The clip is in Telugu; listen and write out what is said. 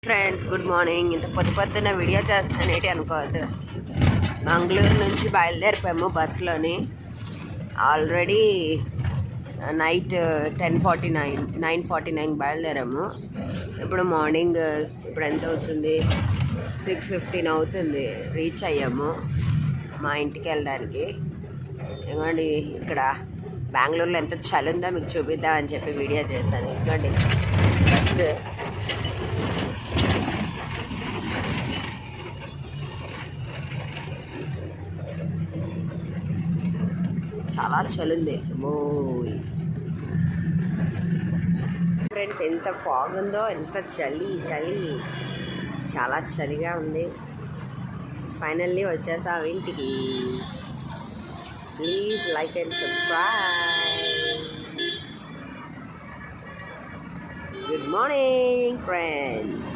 Friends good morning. ఇంత పొద్దున్న వీడియో చేస్తానేటి అనుకోవద్దు. మంగళూరు నుంచి బయలుదేరిపోయాము బస్సులోని. ఆల్రెడీ నైట్ 9:49 బయలుదేరాము. ఇప్పుడు మార్నింగ్ ఇప్పుడు ఎంత అవుతుంది, 6:15 అవుతుంది. రీచ్ అయ్యాము మా ఇంటికి వెళ్ళడానికి. ఎందుకండి ఇక్కడ బెంగళూరులో ఎంత చలి ఉందో మీకు చూపిద్దాం అని చెప్పి వీడియో చేశాను. ఎందుకండి బస్సు చాలా చలి ఉంది. ఫ్రెండ్స్ ఎంత ఫాగ్ ఉందో, ఎంత చలి చాలా చలిగా ఉంది. ఫైనల్లీ వచ్చేసాం ఇంటికి. Please like and subscribe. Good morning friends.